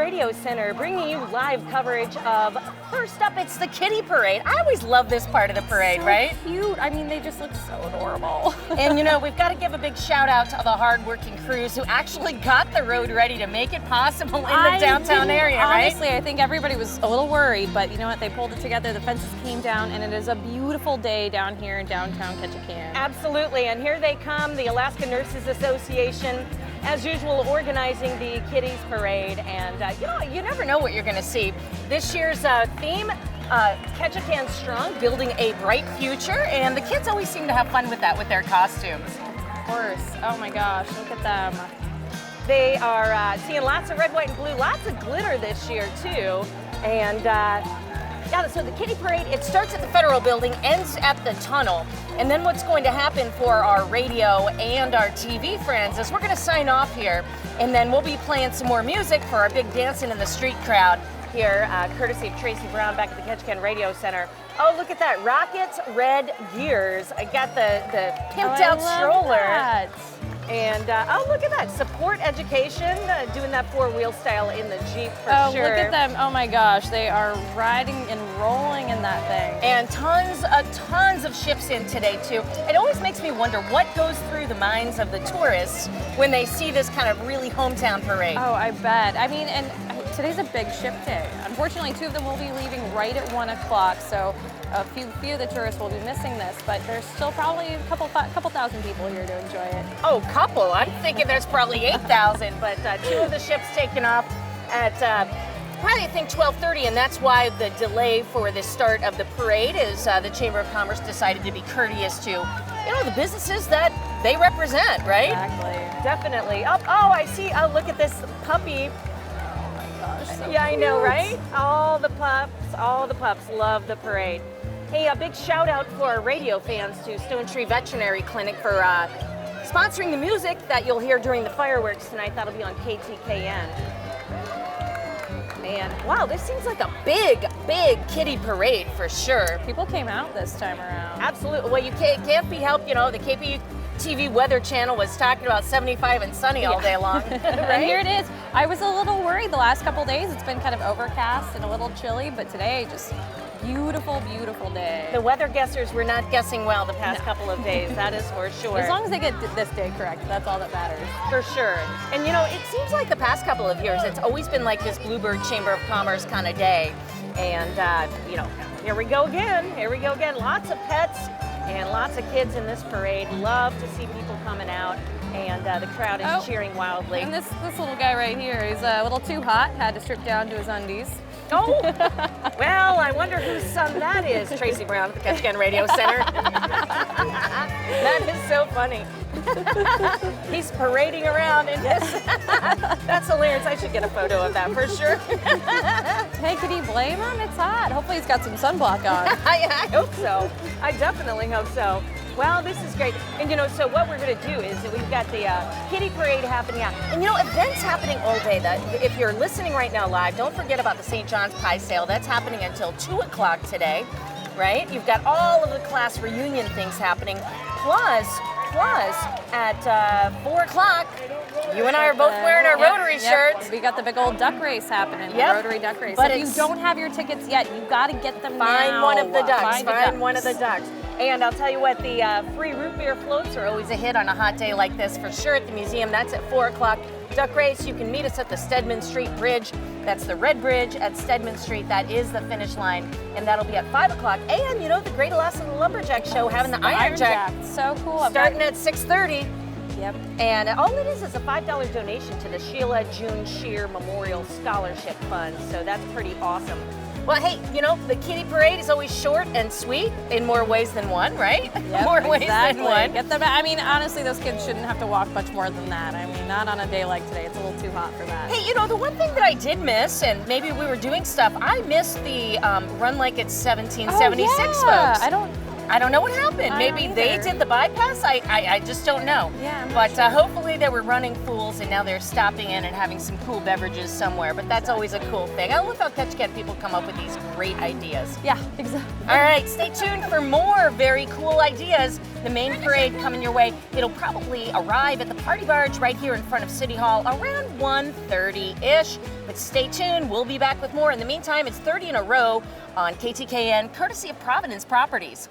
Radio Center, bringing you live coverage of, first up, it's the Kitty Parade. I always love this part of the parade, so right? Cute. I mean, they just look so adorable. And you know, we've got to give a big shout out to the hardworking crews who actually got the road ready to make it possible in the downtown area, right? Honestly, I think everybody was a little worried, but you know what? They pulled it together. The fences came down, and it is a beautiful day down here in downtown Ketchikan. Absolutely, and here they come, the Alaska Nurses Association, as usual, organizing the Kitties Parade, and you know, you never know what you're going to see. This year's theme, Ketchikan Strong, building a bright future, and the kids always seem to have fun with that with their costumes. Of course. Oh my gosh, look at them. They are seeing lots of red, white, and blue, lots of glitter this year too, and yeah, so the Kitty Parade, it starts at the Federal Building, ends at the tunnel. And then what's going to happen for our radio and our TV friends is we're going to sign off here, and then we'll be playing some more music for our big Dancing in the Street crowd here, courtesy of Tracy Brown back at the Ketchikan Radio Center. Oh, look at that, Rockets Red Gears. I got the pimped out stroller. That. And oh, look at that, Support Education, doing that four-wheel style in the Jeep for sure. Oh, look at them. Oh my gosh, they are riding and rolling in that thing. And tons of ships in today too. It always makes me wonder what goes through the minds of the tourists when they see this kind of really hometown parade. Oh, I bet. I mean, and today's a big ship day. Unfortunately, 2 of them will be leaving right at 1 o'clock, so a few of the tourists will be missing this, but there's still probably a couple thousand people here to enjoy it. Oh, couple. I'm thinking there's probably 8,000, but 2 of the ships taking off at probably I think 12:30, and that's why the delay for the start of the parade is the Chamber of Commerce decided to be courteous to, you know, the businesses that they represent, right? Exactly. Definitely. Oh, I see. Oh, look at this puppy. So yeah, cute. I know, right? All the pups love the parade. Hey, a big shout out for our radio fans to Stone Tree Veterinary Clinic for sponsoring the music that you'll hear during the fireworks tonight. That'll be on KTKN. And wow, this seems like a big kitty parade for sure. People came out this time around. Absolutely. Well, you can't be helped. You know, the KPTV Weather Channel was talking about 75 and sunny all day long. Right? And here it is. I was a little worried the last couple days. It's been kind of overcast and a little chilly, but today just beautiful, beautiful day. The weather guessers were not guessing well the past couple of days, that is for sure. As long as they get this day correct, that's all that matters. For sure. And you know, it seems like the past couple of years, it's always been like this Bluebird Chamber of Commerce kind of day. And, you know, here we go again. Lots of pets and lots of kids in this parade. Love to see people coming out. And the crowd is cheering wildly. And this little guy right here, he's a little too hot, had to strip down to his undies. Oh, well, I wonder whose son that is. Tracy Brown at the Ketchikan Radio Center. That is so funny. He's parading around in his... That's hilarious. I should get a photo of that for sure. Hey, could he blame him? It's hot. Hopefully he's got some sunblock on. I hope so. I definitely hope so. Well, this is great. And you know, so what we're going to do is we've got the Kitty Parade happening out. And you know, events happening all day. If you're listening right now live, don't forget about the St. John's Pie Sale. That's happening until 2 o'clock today, right? You've got all of the class reunion things happening. Plus, at 4 o'clock, you and I are both wearing our Rotary shirts. We got the big old duck race happening, the Rotary duck race. But if you don't have your tickets yet, you got to get them Find now. one of the ducks. Find one of the ducks. And I'll tell you what, the free root beer floats are always a hit on a hot day like this for sure at the museum. That's at 4 o'clock. Duck race, you can meet us at the Stedman Street Bridge. That's the Red Bridge at Stedman Street. That is the finish line. And that'll be at 5 o'clock. And you know, the Great Alaska Lumberjack Show having the Iron Jack. So cool. Starting at 6:30. Yep. And all it is a $5 donation to the Sheila June Shear Memorial Scholarship Fund. So that's pretty awesome. Well, hey, you know, the Kitty Parade is always short and sweet in more ways than one, right? Yep, more ways than one. Get them. I mean, honestly, those kids shouldn't have to walk much more than that. I mean, not on a day like today. It's a little too hot for that. Hey, you know, the one thing that I did miss, and maybe we were doing stuff, I missed the Run Like It's 1776 folks. I don't know what happened. I Maybe don't they either. did the bypass. I just don't know. Yeah, I'm not But hopefully they were running fools and now they're stopping in and having some cool beverages somewhere. But that's always a cool thing. I love how Ketchikan people come up with these great ideas. Yeah, exactly. All right, stay tuned for more very cool ideas. The main parade coming your way. It'll probably arrive at the party barge right here in front of City Hall around 1:30-ish. But stay tuned, we'll be back with more. In the meantime, it's 30 in a row on KTKN, courtesy of Providence Properties.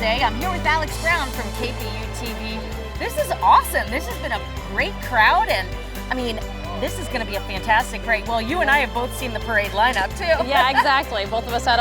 Day. I'm here with Alex Brown from KPU TV. This is awesome. This has been a great crowd, and I mean, this is going to be a fantastic parade. Well, you and I have both seen the parade lineup too. Yeah, exactly. Both of us had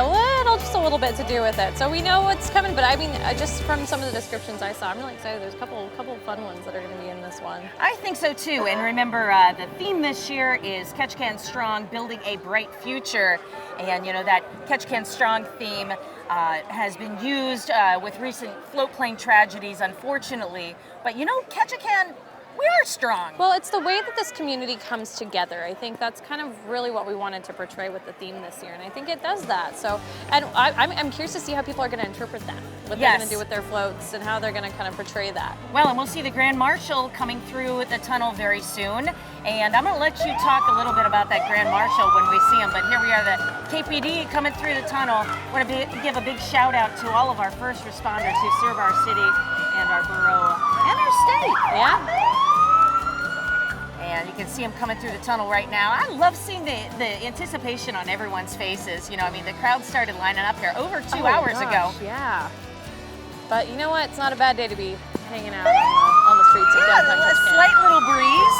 just a little bit to do with it, so we know what's coming. But I mean, just from some of the descriptions I saw, I'm really excited. There's a couple fun ones that are going to be in this one. I think so too. And remember, the theme this year is Ketchikan Strong, building a bright future. And you know that Ketchikan Strong theme has been used with recent float plane tragedies, unfortunately. But you know, Ketchikan, we are strong. Well, it's the way that this community comes together. I think that's kind of really what we wanted to portray with the theme this year, and I think it does that. So, and I'm curious to see how people are going to interpret that, what they're going to do with their floats, and how they're going to kind of portray that. Well, and we'll see the Grand Marshal coming through the tunnel very soon, and I'm going to let you talk a little bit about that Grand Marshal when we see him. But here we are, the KPD coming through the tunnel. I want to give a big shout out to all of our first responders who serve our city and our borough and our state. Yeah. And you can see them coming through the tunnel right now. I love seeing the anticipation on everyone's faces. You know, I mean, the crowd started lining up here over 2 hours ago. Yeah. But you know what? It's not a bad day to be hanging out on the streets of downtown a Ketchikan. slight little breeze.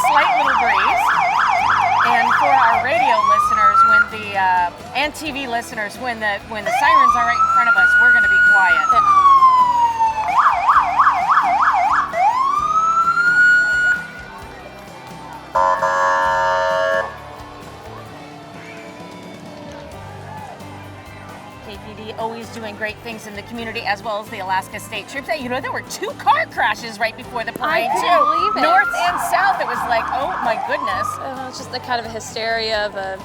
And for our radio listeners, and TV listeners, when the sirens are right in front of us, we're going to be quiet. Yeah. KPD always doing great things in the community, as well as the Alaska State Troops. Hey, you know, there were 2 car crashes right before the parade, I too. couldn't believe it. North and south. It was like, oh my goodness. It's just the kind of a hysteria of a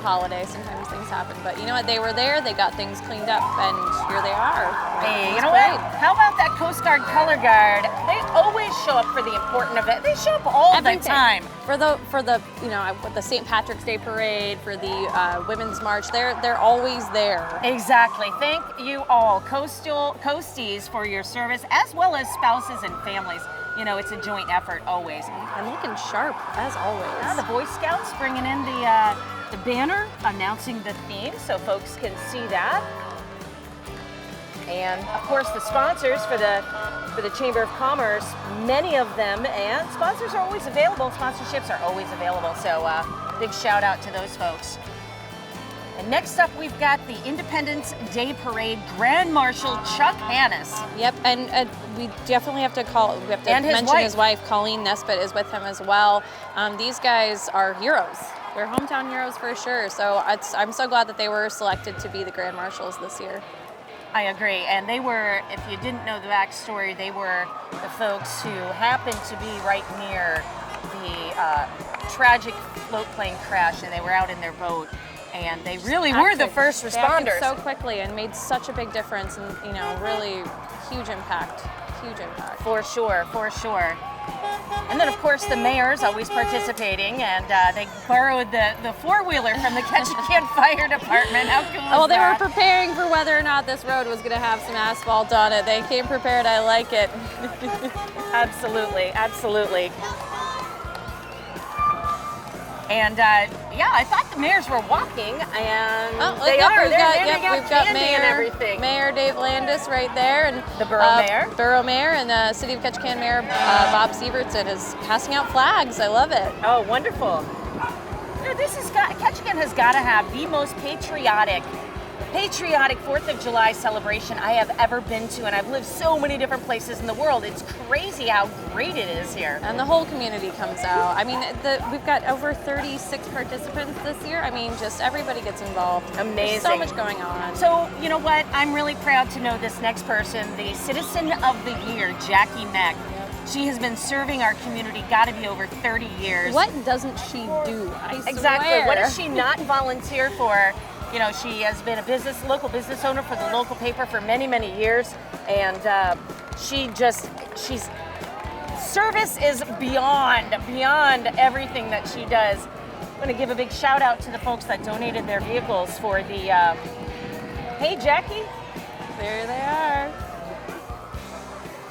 holiday. Sometimes things happen, but you know what? They were there. They got things cleaned up, and here they are. Hey, you It's know great. what? How about that Coast Guard Color Guard? They always show up for the important event. They show up all Everything. the time. For the with the St. Patrick's Day parade, for the Women's March, they're always there. Exactly. Thank you all, Coasties, for your service, as well as spouses and families. You know, it's a joint effort always. And looking sharp as always. The Boy Scouts bringing in the banner announcing the theme, so folks can see that. And of course, the sponsors for the Chamber of Commerce, many of them, and sponsors are always available. Sponsorships are always available. So big shout out to those folks. And next up, we've got the Independence Day Parade Grand Marshal Chuck Hannes. Yep, and we definitely have to And his mention wife. his wife, Colleen Nesbitt, is with him as well. These guys are heroes. They're hometown heroes for sure. So I'm so glad that they were selected to be the Grand Marshals this year. I agree. And they were, if you didn't know the backstory, they were the folks who happened to be right near the tragic float plane crash, and they were out in their boat. And they really were the first They acted responders. so quickly and made such a big difference, and really huge impact. Huge impact. For sure, for sure. And then, of course, the mayor's always participating, and they borrowed the four-wheeler from the Ketchikan Fire Department. How cool Well, is they were that? preparing for whether or not this road was going to have some asphalt on it. They came prepared. I like it. Absolutely, absolutely. And yeah, I thought the mayors were walking, and they are. We've They got candy and everything. Mayor Dave Landis right there, and The borough mayor. Borough mayor, and City of Ketchikan Mayor Bob Sievertson is passing out flags. I love it. Oh, wonderful. You know, Ketchikan has got to have the most patriotic 4th of July celebration I have ever been to, and I've lived so many different places in the world. It's crazy how great it is here. And the whole community comes out. I mean, we've got over 36 participants this year. I mean, just everybody gets involved. Amazing. There's so much going on. So, you know what? I'm really proud to know this next person, the Citizen of the Year, Jackie Meck. She has been serving our community, got to be over 30 years. What doesn't she do? I Exactly. swear. What does she not volunteer for? You know, she has been a local business owner for the local paper for many, many years, and she's service is beyond everything that she does. I'm going to give a big shout out to the folks that donated their vehicles for the. Hey, Jackie. There they are.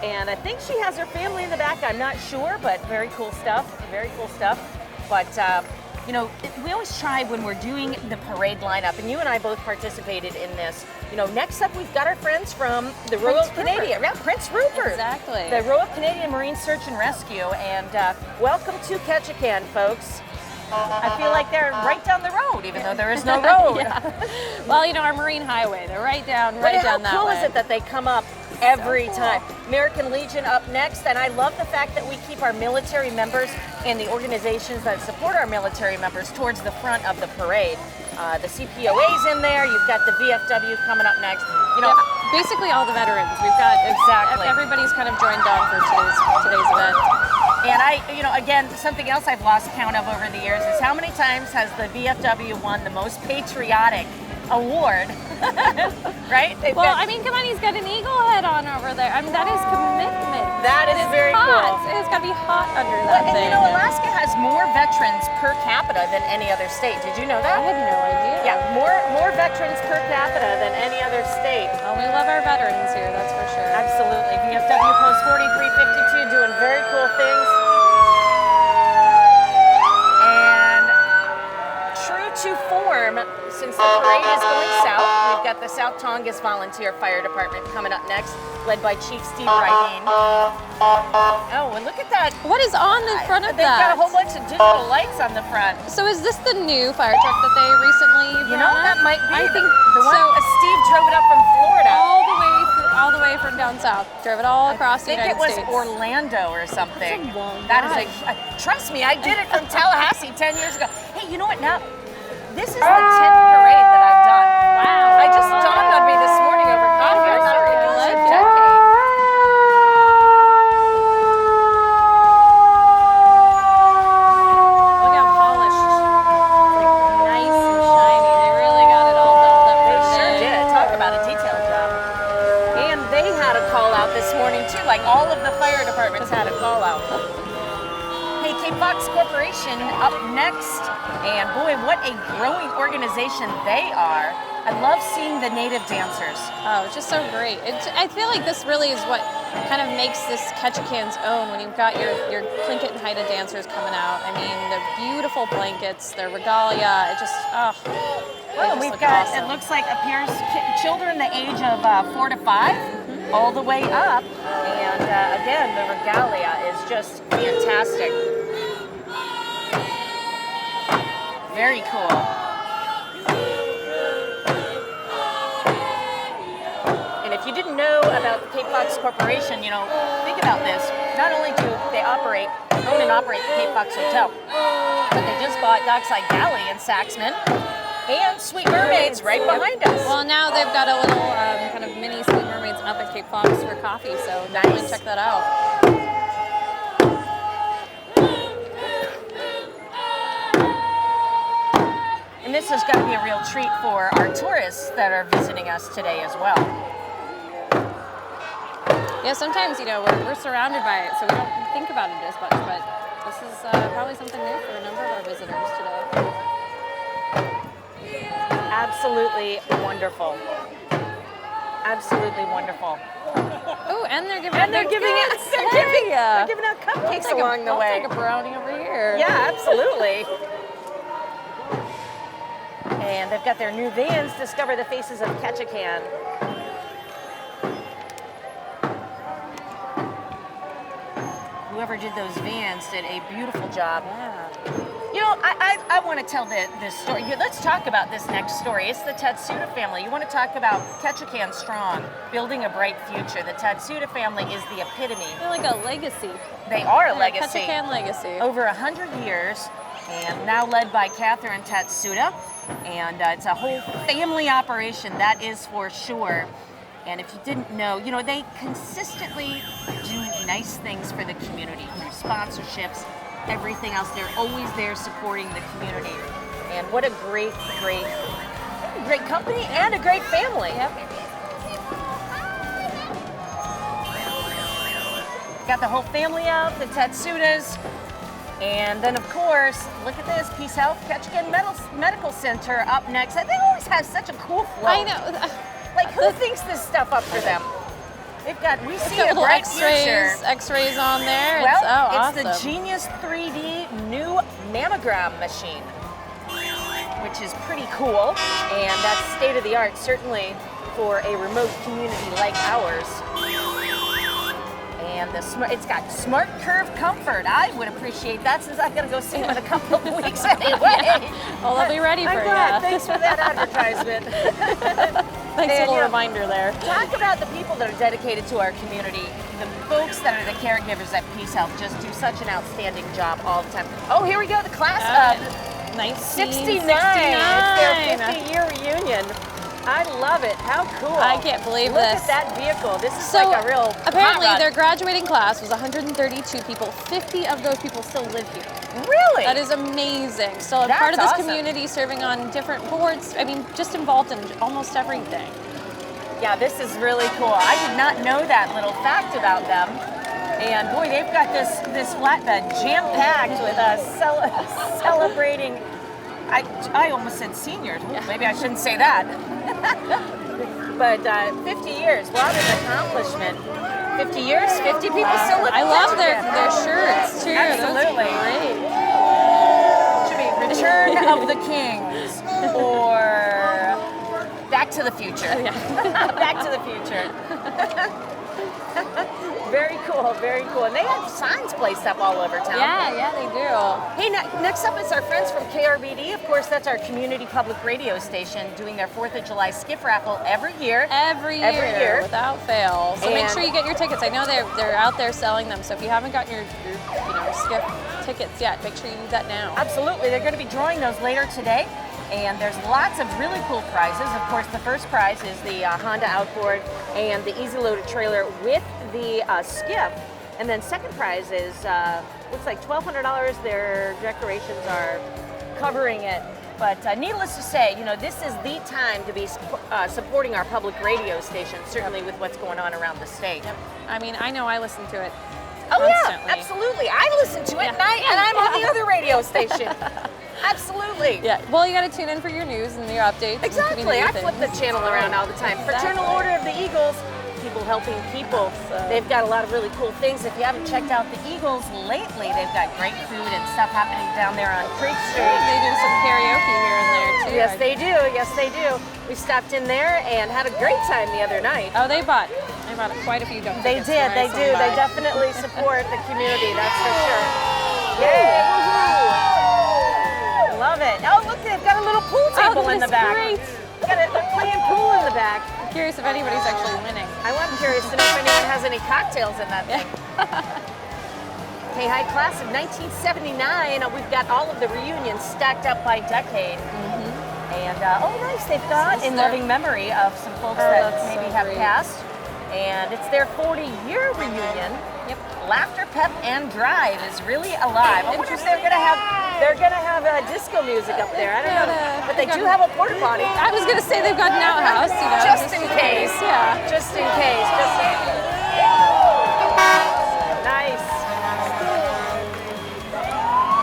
And I think she has her family in the back. I'm not sure, but very cool stuff. Very cool stuff. But. You know, we always try when we're doing the parade lineup, and you and I both participated in this. You know, next up we've got our friends from the Royal Canadian, Prince Rupert. Exactly. The Royal Canadian Marine Search and Rescue, and welcome to Ketchikan, folks. I feel like they're right down the road, even though there is no road. Yeah. Well, you know, our Marine Highway, they're right down that way. How cool is it that they come up every time? American Legion up next, and I love the fact that we keep our military members and the organizations that support our military members towards the front of the parade. The CPOA's in there. You've got the VFW coming up next. You know, basically all the veterans. We've got everybody's kind of joined on for today's event. And again, something else I've lost count of over the years is how many times has the VFW won the most patriotic award, right? I mean, come on, he's got an eagle head on over there. I mean, that is commitment. That is very hot. cool. It's got to be hot under that And thing. you know, Alaska has more veterans per capita than any other state. Did you know that? I had no idea. Yeah, more veterans per capita than any other state. Well, we love our veterans here, that's for sure. Absolutely. VFW Post 4352 doing very cool cool things. And true to form, since the parade is going south, we've got the South Tongass Volunteer Fire Department coming up next, led by Chief Steve Rydeen. Oh, and look at that. What is on the front of They've that? got a whole bunch of digital lights on the front. So is this the new fire truck that they recently You know, brought that up? might be I think the one. so. Steve drove it up from Florida. All the way from down south. Drove it all across the I think United it was States. Orlando or something. That's a long That is drive. trust me, I did it from Tallahassee 10 years ago. Hey, you know what? Now, this is the 10th parade that I've done. Wow. I just dawned on me this morning over coffee. I thought it was a decade. Look how polished. It's like nice and shiny. They really got it all dolled up. They for sure today. did. Talk about a detailed job. And they had a call out this morning too. Like all of the fire departments had a call out. Hey, Cape Fox Corporation up next. And boy, what a growing organization they are. I love seeing the native dancers. Oh, it's just so great. I feel like this really is what kind of makes this Ketchikan's own when you've got your Tlingit and Haida dancers coming out. I mean, the beautiful blankets, their regalia, it just, Well, just we've look got, awesome. it looks like appears children the age of 4 to 5, all the way up. And again, the regalia is just fantastic. Very cool. And if you didn't know about the Cape Fox Corporation, you know, think about this. Not only do they own and operate the Cape Fox Hotel, but they just bought Dockside Galley in Saxman and Sweet Mermaids right behind us. Well, now they've got a little kind of mini Sweet Mermaids up at Cape Fox for coffee, so definitely Nice. check that out. And this has got to be a real treat for our tourists that are visiting us today as well. Yeah, sometimes, you know, we're surrounded by it, so we don't think about it as much, but this is probably something new for a number of our visitors today. Absolutely wonderful. Absolutely wonderful. Oh, and they're giving They're giving out cupcakes along the way. I'll take a brownie over here. Yeah, absolutely. And they've got their new vans, Discover the Faces of Ketchikan. Whoever did those vans did a beautiful job. Yeah. You know, I want to tell this story. Let's talk about this next story. It's the Tatsuda family. You want to talk about Ketchikan Strong, building a bright future. The Tatsuda family is the epitome. They're like a legacy. They are a They're legacy. Ketchikan legacy. Over 100 years, and now led by Catherine Tatsuda. And it's a whole family operation, that is for sure. And if you didn't know, you know, they consistently do nice things for the community through sponsorships, everything else. They're always there supporting the community. And what a great company and a great family. Yep. Got the whole family out, the Tatsudas. And then, of course, look at this, Peace Health Ketchikan Medical Center up next. They always have such a cool flow. I know. Like, who thinks this stuff up for them? We see a Little bright future. X-rays on there. Well, it's it's the awesome. Genius 3D new mammogram machine, which is pretty cool. And that's state of the art, certainly for a remote community like ours. And it's got smart curve comfort. I would appreciate that since I'm going to go see them in a couple of weeks anyway. Well, they'll be ready for I'm you. glad. Thanks for that advertisement. Thanks And, for you the know, reminder there. Talk about the people that are dedicated to our community. The folks that are the caregivers at Peace Health just do such an outstanding job all the time. Oh, here we go, the class of 69. It's their 50-year reunion. I love it. How cool. I can't believe Look this. at that vehicle. This is So like a real apparently hot rod. their graduating class was 132 people. 50 of those people still live here. Really? That is amazing. Still a That's part of this awesome. community, serving on different boards. I mean, just involved in almost everything. Yeah, this is really cool. I did not know that little fact about them. And boy, they've got this flatbed jam-packed with celebrating. I almost said seniors. Ooh, maybe I shouldn't say that. But 50 years, what an accomplishment. 50 years, 50 people still live in I love their Ketchikan. shirts too. Absolutely. Those are great. Should be Return of the Kings or Back to the Future. Oh, yeah. Back to the Future. Very cool, very cool. And they have signs placed up all over town. Yeah, they do. Hey, next up is our friends from KRBD. Of course, that's our community public radio station doing their 4th of July skiff raffle every year. Every year, without fail. So make sure you get your tickets. I know they're out there selling them. So if you haven't gotten your skiff tickets yet, make sure you do that now. Absolutely. They're going to be drawing those later today. And there's lots of really cool prizes. Of course, the first prize is the Honda outboard and the easy loaded trailer with the skiff. And then second prize is, looks like $1,200. Their decorations are covering it. But needless to say, this is the time to be supporting our public radio station, certainly with what's going on around the state. Yep. I mean, I know I listen to it Oh constantly. yeah, absolutely. I listen to it at night and I'm on the other radio station. Absolutely. Yeah. Well, you got to tune in for your news and your updates. Exactly. I flip the channel around all the time. Fraternal Order of the Eagles, people helping people. They've got a lot of really cool things. If you haven't checked out the Eagles lately, they've got great food and stuff happening down there on Creek Street. They do some karaoke here and there too. Yes, they do. Yes, they do. We stopped in there and had a great time the other night. Oh, they bought quite a few tickets. They did. They do. They definitely support the community. That's for sure. Yay! Love it. Oh, look, they've got a little pool table in the back. Great. Got a playing pool in the back. I'm curious if anybody's actually winning. I'm curious to know if anyone has any cocktails in that thing. Okay, high class of 1979. We've got all of the reunions stacked up by decade. And nice. They've got in loving memory of some folks that maybe have passed. And it's their 40-year reunion. Yep. Laughter, Pep, and Drive is really alive. I wonder if they're gonna have disco music up there. I don't know, but they do have a porta potty. I was gonna say they've got an outhouse, just in case. Yeah. Just in case. Nice.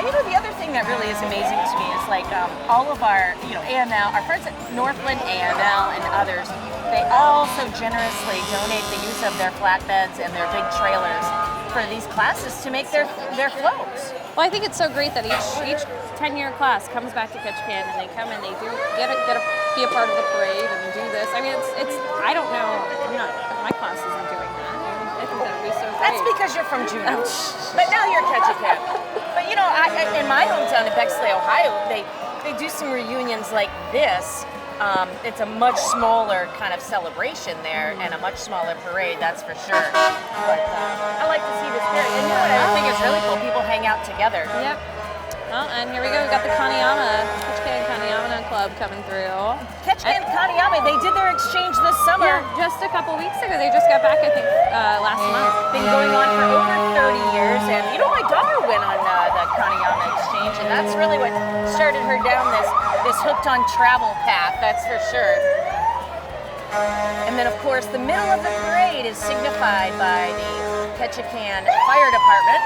And the other thing that really is amazing to me is like all of our, AML, our friends at Northland AML and others. They all so generously donate the use of their flatbeds and their big trailers for these classes to make their floats. Well, I think it's so great that each 10-year class comes back to Ketchikan and they come and they do get to be a part of the parade and do this. I mean, it's I don't know, my class isn't doing that. I think that would be so great. That's because you're from Juneau, but now you're Ketchikan. But in my hometown in Bexley, Ohio, they do some reunions like this. It's a much smaller kind of celebration there and a much smaller parade, that's for sure. But I like to see this parade. And what I think is really cool, people hang out together. Yep. Well, and here we go. We've got the Ketchikan Kaniyama Club coming through. Ketchikan Kaniyama, they did their exchange this summer. Yeah, just a couple weeks ago. They just got back, I think, last month. Been going on for over 30 years. And my daughter went on the Kaniyama exchange, and that's really what started her down this hooked on travel path, that's for sure. And then, of course, the middle of the parade is signified by the Ketchikan Fire Department.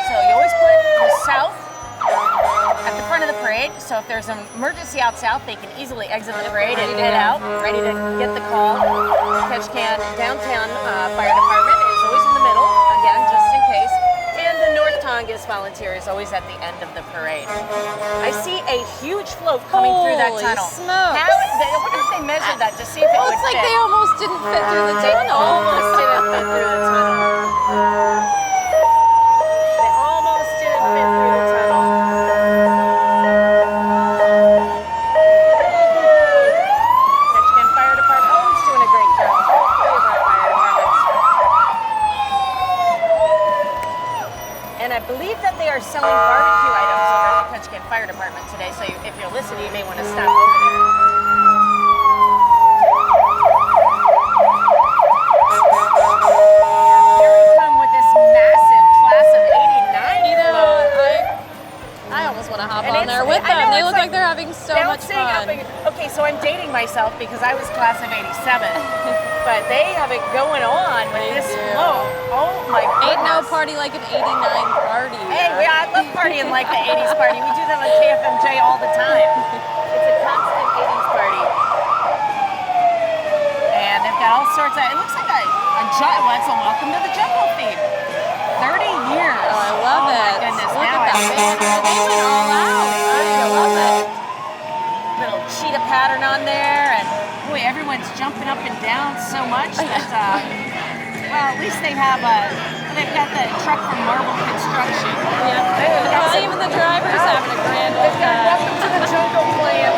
So you always put the south at the front of the parade, so if there's an emergency out south, they can easily exit the parade and head out, ready to get the call. Ketchikan Downtown Fire Department is always in the middle, again, just in case. And the North Tongass Volunteer is always at the end of the parade. I see a huge float coming through that tunnel. Holy smokes. I wonder if they measured that to see if it would It's like fit. they almost didn't fit through the tunnel. They almost didn't fit through the tunnel. They almost didn't fit through the tunnel. Ketchikan Fire Department always doing a great job. All three of our fire departments. And I believe that they are selling barbecue items over at the Ketchikan Fire Department today, so if you're listening, you may want to stop over there. Here we come with this massive class of 89 float. I almost want to hop And on there with I them. know, They it's look like they're having so much bouncing up fun. okay, so I'm dating myself because I was class of 87. But they have it going on with They this do. float. Oh my goodness. Ain't no party like an 89 party. Hey, I love partying like the 80s party. We do that on KFMJ all the time. It's a constant 80s party. And they've got all sorts of, it looks like a It's a welcome to the jungle theme. 30 years. Oh, I love it. Oh my goodness. Look Now at that banner. They went all out. I love it. Little cheetah pattern on there, and boy, everyone's jumping up and down so much that, well, at least they've got the truck from Marble Construction. Yeah. Well, even the driver's having a grand old time. Welcome to the jungle plan.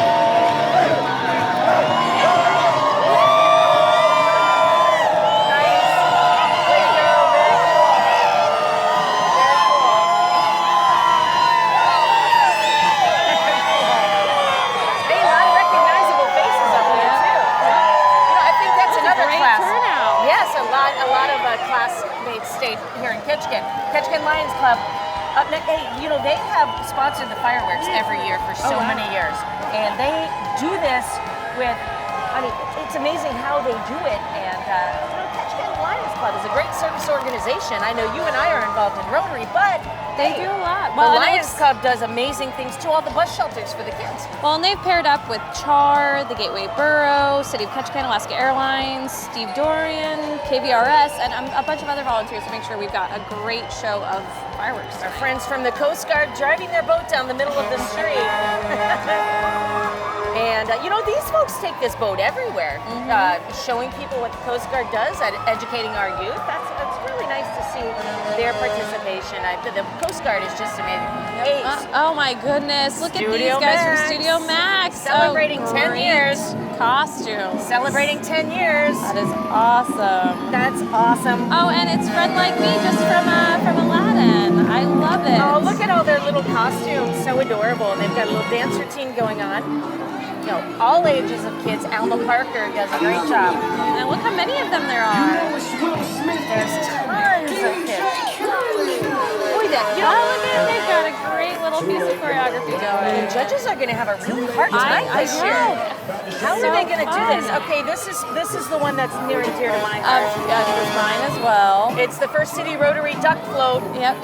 Classmates stayed here in Ketchikan. Ketchikan Lions Club. Up next, hey, they have sponsored the fireworks every year for so many years, and they do this with. I mean, it's amazing how they do it. And Ketchikan Lions Club is a great service organization. I know you and I are involved in Rotary, but they do a lot. Well, the Lions Club does amazing things to all the bus shelters for the kids. Well, and they've paired up with CHAR, the Gateway Borough, City of Ketchikan, Alaska Airlines, Steve Dorian, KVRS, and a bunch of other volunteers to make sure we've got a great show of fireworks. Our friends from the Coast Guard driving their boat down the middle of the street. And, these folks take this boat everywhere, showing people what the Coast Guard does, educating our youth. That's really nice to see their participation. The Coast Guard is just amazing. Hey, oh my goodness, look at these guys from Studio Max. Celebrating 10 years. Costume. Celebrating 10 years. That is awesome. That's awesome. Oh, and it's Fred Like Me just from Aladdin. I love it. Oh, look at all their little costumes. So adorable. And they've got a little dance routine going on. All ages of kids. Alma Parker does a great job. And look how many of them there are. There's tons of kids. Boy, look at it. They've got a great little piece of choreography going. The judges are going to have a really hard time this year. How are they going to do this? Okay, this is the one that's near and dear to my heart. It's mine as well. It's the First City Rotary Duck Float. Yep.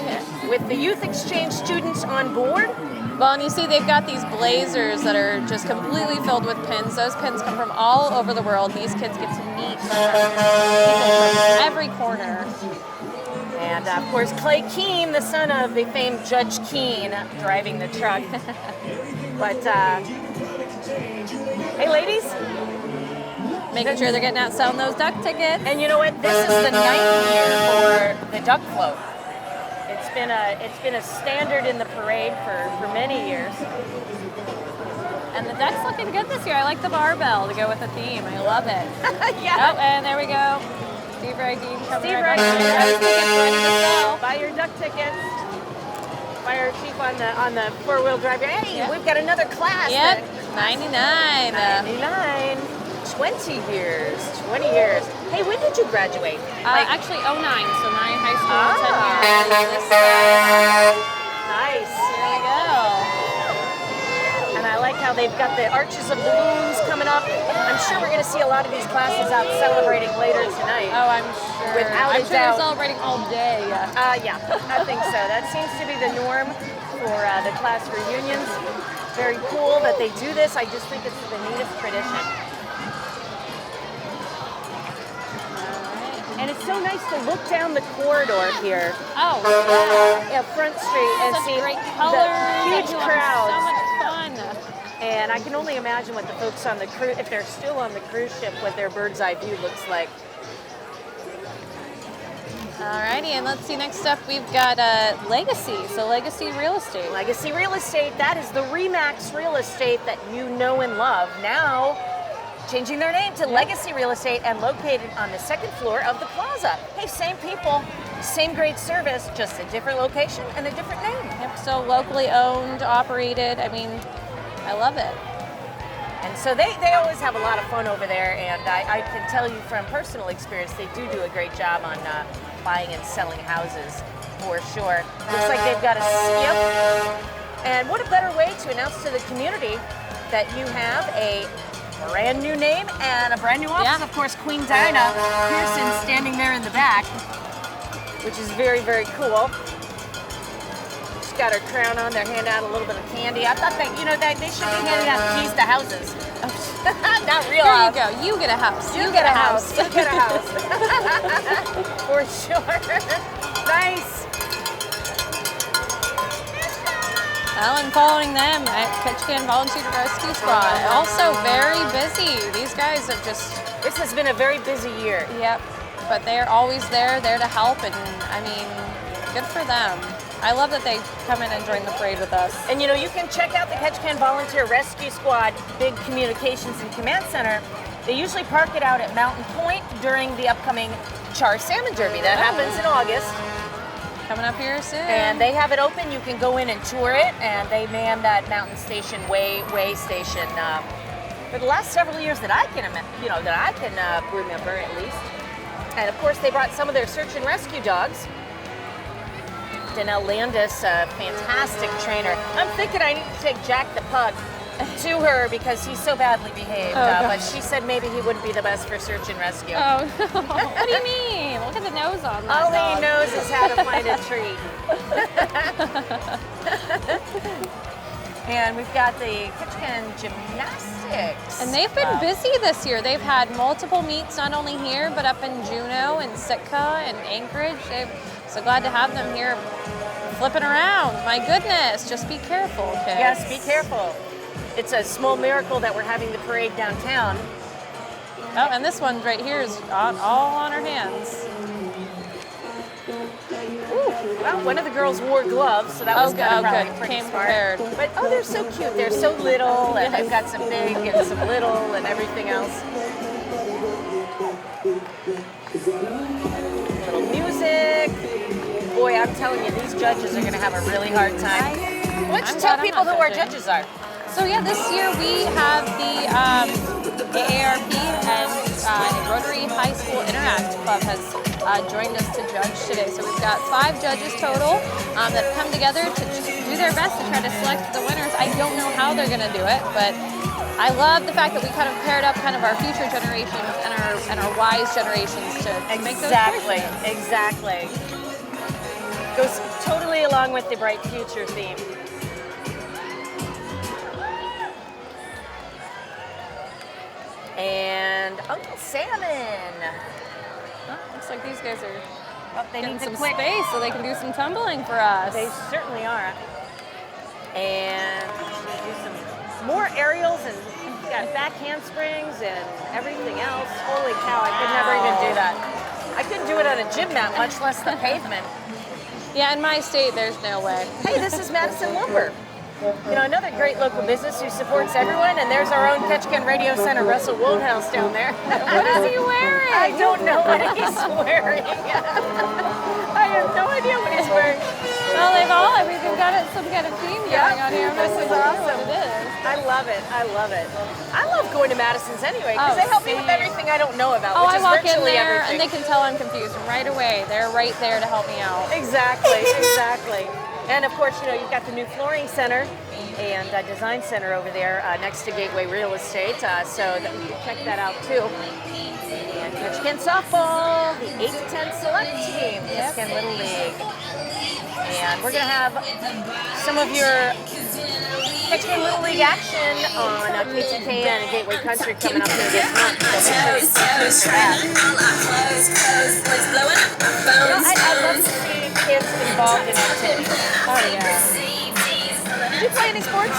With the youth exchange students on board. Well, and you see they've got these blazers that are just completely filled with pins. Those pins come from all over the world. These kids get to meet people from every corner. And of course, Clay Keene, the son of the famed Judge Keene, driving the truck. But, hey ladies. Making sure they're getting out selling those duck tickets. And you know what? This is the 9th year for the duck float. It's been a standard in the parade for many years. And the duck's looking good this year. I like the barbell to go with the theme. I love it. Yeah. Oh, and there we go. Steve Ragine coming Steve right back. Buy your duck tickets. Fire chief on the 4-wheel drive. Hey, we've got another class. Yep. 99. 99. 20 years. Hey, when did you graduate? Actually, 09, so my high school, 10 years. Nice. There we go. And I like how they've got the arches of balloons coming up. I'm sure we're going to see a lot of these classes out celebrating later tonight. Oh, I'm sure. Without I'm a sure doubt. they're celebrating all day. Yeah, I think so. That seems to be the norm for the class reunions. Very cool that they do this. I just think it's the neatest tradition. And it's so nice to look down the corridor here. Oh, yeah. Front Street and such see great colors, the huge crowds. So much fun. And I can only imagine what the folks on the cruise, if they're still on the cruise ship, what their bird's eye view looks like. Alrighty, and let's see, next up we've got Legacy, so Legacy Real Estate. Legacy Real Estate, that is the RE/MAX real estate that you know and love. Now, changing their name to Legacy Real Estate and located on the 2nd floor of the plaza. Hey, same people, same great service, just a different location and a different name. Yep, so locally owned, operated, I mean, I love it. And so they always have a lot of fun over there, and I can tell you from personal experience, they do a great job on buying and selling houses, for sure. Looks like they've got a skip. And what a better way to announce to the community that you have a brand new name and a brand new office. Yeah. Of course, Queen Dinah Pearson standing there in the back, which is very, very cool. She's got her crown on. They're handing out a little bit of candy. I thought that, they should be handing out keys to houses. Not real Here off. you go. You get a house. You get a house. You get a house. For sure. Nice. Well, and following them at Ketchikan Volunteer Rescue Squad. Also very busy. These guys have just... This has been a very busy year. Yep. But they're always there to help. And, I mean, good for them. I love that they come in and join the parade with us. And you know, you can check out the Ketchikan Volunteer Rescue Squad Big Communications and Command Center. They usually park it out at Mountain Point during the upcoming Char Salmon Derby. That happens in August. Coming up here soon. And they have it open. You can go in and tour it, and they man that mountain station, way station, for the last several years that I can, remember at least. And of course, they brought some of their search and rescue dogs. Danelle Landis, a fantastic trainer. I'm thinking I need to take Jack the pug to her because he's so badly behaved. But she said maybe he wouldn't be the best for search and rescue. Oh, no. What do you mean? Look at the nose on that All dog. he knows is how to find a treat. And we've got the Ketchikan Gymnastics. And they've been busy this year. They've had multiple meets, not only here, but up in Juneau and Sitka and Anchorage. They're so glad to have them here flipping around. My goodness, just be careful, kids. Yes, be careful. It's a small miracle that we're having the parade downtown. Oh, and this one right here is all on her hands. Ooh, well, one of the girls wore gloves, so that was probably good. pretty Came smart. prepared. But they're so cute. They're so little, and they've got some big and some little and everything else. Little music. Boy, I'm telling you, these judges are going to have a really hard time. Why don't you tell people who our judges are? So yeah, this year we have the AARP and Rotary High School Interact Club has joined us to judge today. So we've got 5 judges total that have come together to do their best to try to select the winners. I don't know how they're going to do it, but I love the fact that we kind of paired up kind of our future generations and our wise generations to make those choices. Exactly. Goes totally along with the Bright Future theme. And Uncle Salmon. Oh, looks like these guys are They getting need some quick. space so they can do some tumbling for us. They certainly are. And do some more aerials and got back handsprings and everything else. Holy cow, I could never even do that. I couldn't do it on a gym mat, much less the pavement. Yeah, in my state, there's no way. Hey, this is Madison Lumber. You know, another great local business who supports everyone, and there's our own Ketchikan Radio Center, Russell Woldhouse down there. What is he wearing? I don't know what he's wearing. I have no idea what he's wearing. Well, we've got some kind of theme going on here. This is awesome. What it is. I love it. I love going to Madison's anyway, because they help me with everything I don't know about, which I is walk in virtually there everything. and they can tell I'm confused right away. They're right there to help me out. Exactly. And of course, you know, you've got the new flooring center and design center over there next to Gateway Real Estate, so that you can check that out too. And Ketchikan softball, the 8 to 10 select team, Ketchikan Little League. And we're going to have some of your Ketchikan Little League action on Ketchikan and Gateway Country coming up here this month. So make sure you tune in for that. You know, I'd love to see kids involved in activities. Oh, yeah. Did you play any sports?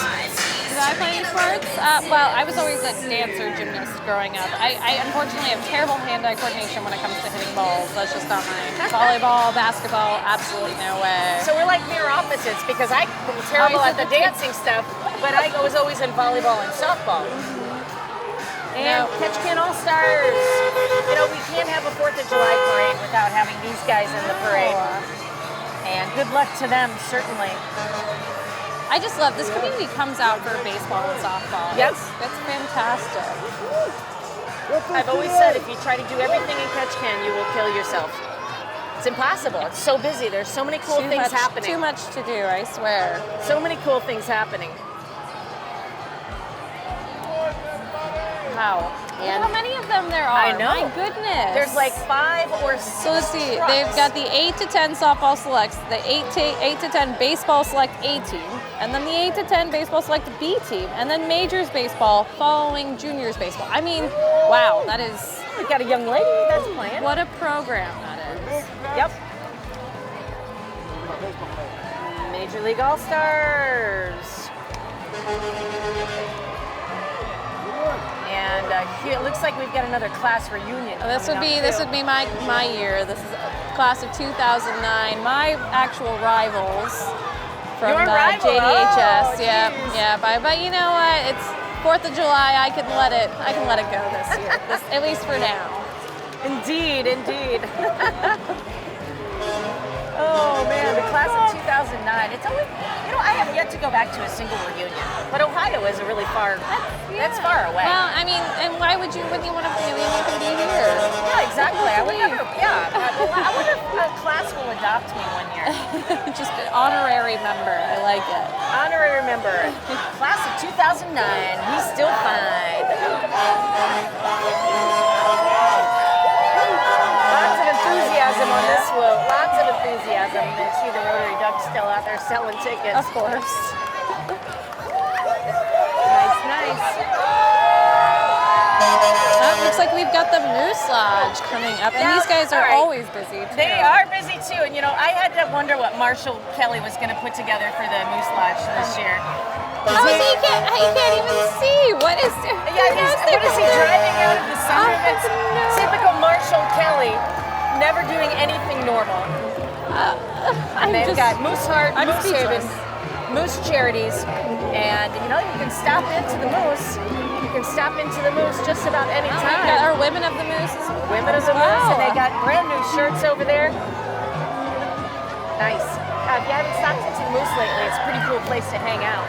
Did I play any sports? Well, I was always a dancer, gymnast growing up. I unfortunately have terrible hand-eye coordination when it comes to hitting balls. That's just not mine. Volleyball, basketball, absolutely no way. So we're like mirror opposites because I'm terrible at the dancing stuff, but I was always in volleyball and softball. And Ketchikan All-Stars. You know, we can't have a 4th of July parade without having these guys in the parade. And good luck to them, certainly. I just love this community comes out for baseball and softball. Yes. That's fantastic. I've always said if you try to do everything in Ketchikan, you will kill yourself. It's impossible. It's so busy. There's so many cool things happening. Too much to do, I swear. So many cool things happening. Wow. And how many of them there are. I know. My goodness. There's like 5 or 6. So let's see. trucks. They've got the 8 to 10 softball selects, the 8 to 10 baseball select A team, and then the 8 to 10 baseball select B team, and then majors baseball following juniors baseball. I mean, wow, that is. We've got a young lady that's playing. What a program that is. Yep. Major League All-Stars. And here it looks like we've got another class reunion. This would coming be up, this too. would be my year. This is class of 2009. My actual rivals from Your rival? JDHS. Oh, yeah, geez. yeah. But you know what? It's 4th of July. I can let it go this year. At least for now. Indeed, indeed. Oh man, the class of 2009. It's always, I have yet to go back to a single reunion. But Ohio is a really far. That's far away. Well, I mean, and wouldn't you want to be? You can be here. Yeah, exactly. I would never. Yeah, I wonder if a class will adopt me one year. Just an honorary member. I like it. Honorary member. Class of 2009. He's still fine. Lots of enthusiasm on this one. Lots of enthusiasm. You see the Rotary Ducks still out there selling tickets. Of course. Nice. Looks like we've got the Moose Lodge coming up, and Now, these guys are all right. always busy too. They are busy too, and I had to wonder what Marshall Kelly was going to put together for the Moose Lodge this year. How is he can't even see? What is? What is he driving out of the center of it? Typical Marshall Kelly, never doing anything normal. And they've got Moose Heart, I'm Moose Haven, speechless. Moose Charities, and you can stop into the Moose. You can stop into the Moose just about any time. Our Women of the Moose. Women of the Moose, and they got brand new shirts over there. Nice. If you haven't stopped into the Moose lately, it's a pretty cool place to hang out.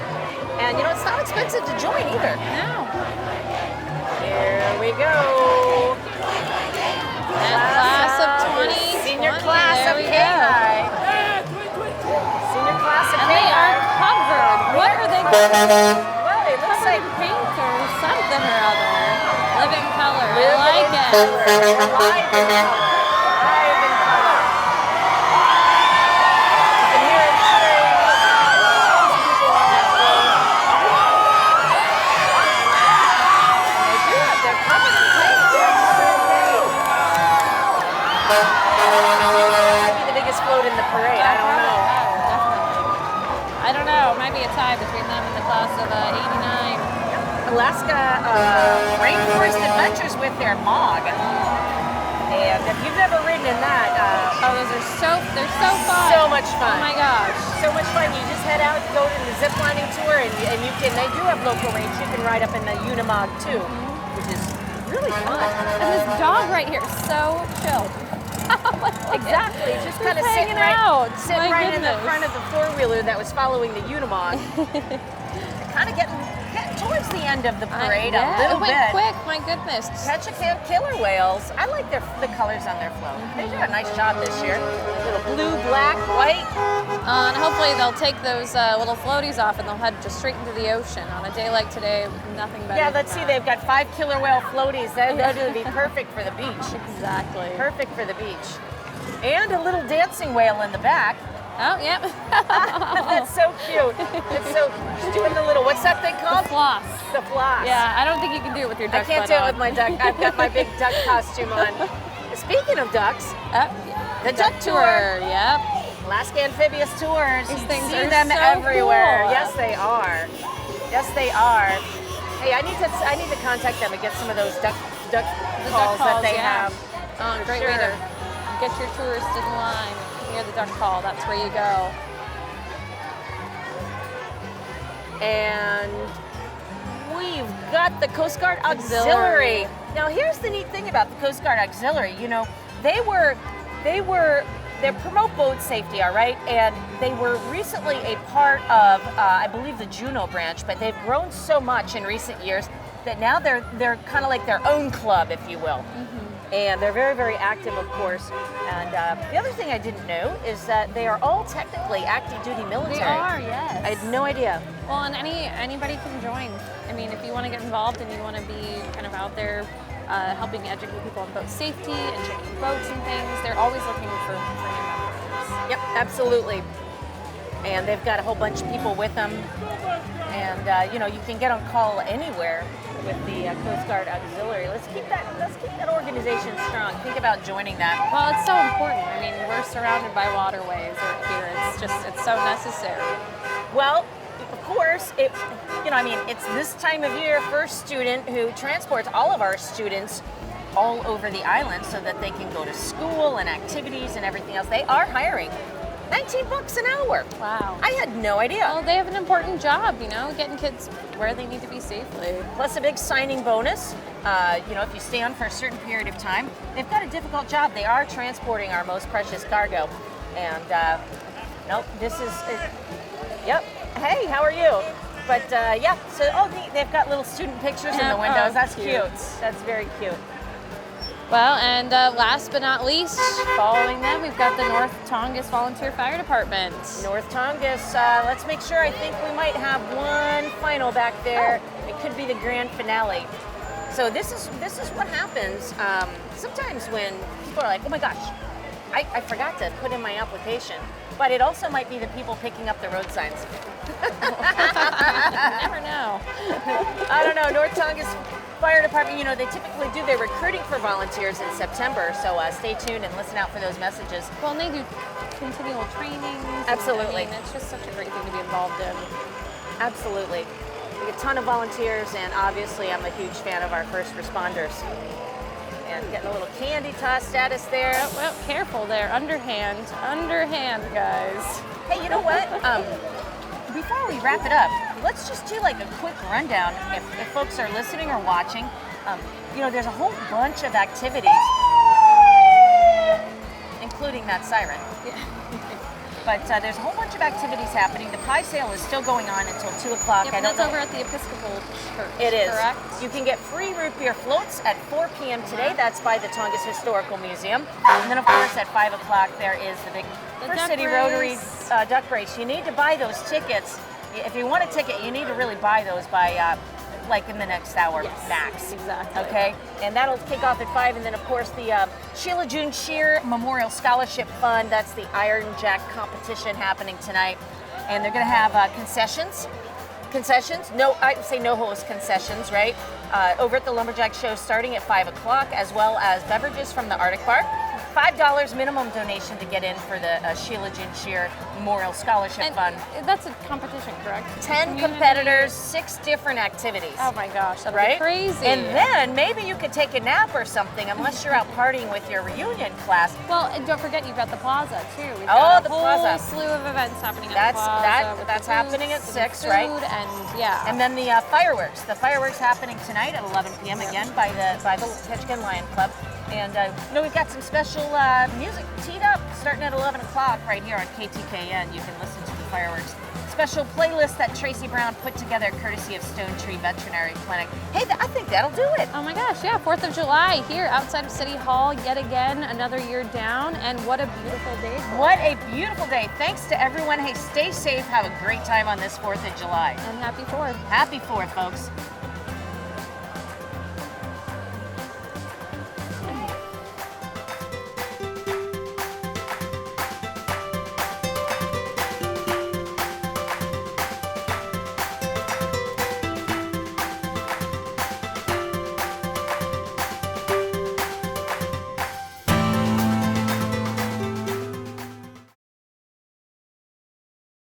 And it's not expensive to join either. No. Here we go. Class of 2020. Senior class There of we K-High. go. Senior class of And they are K-High. covered. What are they? Well, it looks Covered like in pink or something or other. Living color. I Live like in it. color. Live in color. Live in color. You can hear it today. Lots of people on that road. And they do it. They're covered in paint. They're covered in paint. Might be the biggest float in the parade. I don't know. Definitely. I don't know. It might be a tie between them and the class of '89. Alaska Rainforest Adventures with their MOG. And if you've never ridden in that, They're so fun. so much fun. Oh my gosh. So much fun. You just head out, go to the zip lining tour, and they do have local range. You can ride up in the Unimog too, which is really fun. And this dog right here is so chill. Exactly. Just kind of hanging sitting right, out. sitting My right in the goodness. front of the four-wheeler that was following the Unimog. Kind of getting towards the end of the parade a little it went bit. quick, my goodness. Ketchikan killer whales. I like the colors on their float. They did a nice job this year. Little blue, black, white. And hopefully they'll take those little floaties off and they'll head just straight into the ocean. On a day like today, nothing better. Yeah, than let's see. that. They've got 5 killer whale floaties. That would be perfect for the beach. Exactly. Perfect for the beach. And a little dancing whale in the back. Oh, yep. That's so cute. It's so she's doing the little. What's that thing called? Floss. The floss. Yeah, I don't think you can do it with your I duck can't butt do it on. with my duck. I've got my big duck costume on. Speaking of ducks, the duck tour. Yep. Alaska Amphibious Tours. These You things see are them so everywhere. cool. Yes, they are. Yes, they are. Hey, I need to contact them and get some of those duck calls that they have. Great way to get your tourist in line. Hear the duck call. That's where you go. And we've got the Coast Guard Auxiliary. Now, here's the neat thing about the Coast Guard Auxiliary. They promote boat safety, all right? And they were recently a part of, I believe, the Juneau branch, but they've grown so much in recent years that now they're kind of like their own club, if you will. And they're very, very active, of course. And the other thing I didn't know is that they are all technically active duty military. They are, yes. I had no idea. Well, and anybody can join. I mean, if you want to get involved and you want to be kind of out there helping educate people on boat safety and checking boats and things, they're always looking for new members. Yep, absolutely. And they've got a whole bunch of people with them. And you know, you can get on call anywhere with the Coast Guard Auxiliary. Let's keep that organization strong. Think about joining that. Well, it's so important. I mean, we're surrounded by waterways here. It's so necessary. Well, of course, it's this time of year for a student who transports all of our students all over the island so that they can go to school and activities and everything else. They are hiring. $19 an hour. Wow. I had no idea. Well, they have an important job, you know, getting kids where they need to be safely. Plus a big signing bonus. You know, if you stay on for a certain period of time, they've got a difficult job. They are transporting our most precious cargo. And nope, this is, yep. Hey, how are you? But yeah, so they've got little student pictures in the windows. Oh, That's cute. That's very cute. Well, and last but not least, following them, we've got the North Tongass Volunteer Fire Department. North Tongass, let's make sure. I think we might have one final back there. Oh. It could be the grand finale. So this is what happens sometimes when people are like, oh my gosh, I forgot to put in my application. But it also might be the people picking up the road signs. You never know. I don't know. North Tongass Fire Department, you know, they typically do their recruiting for volunteers in September. So stay tuned and listen out for those messages. Well, and they do continual trainings. Absolutely. I mean, it's just such a great thing to be involved in. Absolutely. We get a ton of volunteers, and obviously I'm a huge fan of our first responders. And getting a little candy toss status there. Oh, well, careful there. Underhand, guys. Hey, you know what? Before we wrap it up, let's just do like a quick rundown if folks are listening or watching. You know, there's a whole bunch of activities, including that siren. Yeah. But there's a whole bunch of activities happening. The pie sale is still going on until 2 o'clock. Yep, I don't that's know. over at the Episcopal Church. It is. Correct? You can get free root beer floats at 4 p.m. today. That's by the Tongass Historical Museum. And then, of course, at 5 o'clock, there is the big First duck City race. Rotary duck race. You need to buy those tickets. If you want a ticket, you need to really buy those by like in the next hour max. Exactly. Okay, and that'll kick off at 5, and then of course the Sheila June Shear Memorial Scholarship Fund. That's the Iron Jack competition happening tonight, and they're going to have concessions. No, I say no host concessions, right? Over at the Lumberjack Show starting at 5 o'clock, as well as beverages from the Arctic Bar. $5 minimum donation to get in for the Sheila June Shear Memorial Scholarship Fund. That's a competition, correct? 10 competitors, 6 different activities. Oh my gosh, that'd Right? be crazy. And then maybe you could take a nap or something, unless you're out partying with your reunion class. Well, and don't forget you've got the plaza too. We've Oh, got a the whole plaza. slew of events happening at the plaza. with That's the happening at booths, 6, the right? food, and yeah. And then the fireworks. The fireworks happening tonight at 11 p.m. again by the Ketchikan Lion Club. And we've got some special music teed up starting at 11 o'clock right here on KTKN. You can listen to the fireworks. Special playlist that Tracy Brown put together courtesy of Stone Tree Veterinary Clinic. Hey, I think that'll do it. Oh my gosh, yeah, 4th of July here outside of City Hall, yet again, another year down, and what a beautiful day. What a beautiful day. Thanks to everyone. Hey, stay safe. Have a great time on this 4th of July. And happy 4th. Happy 4th, folks.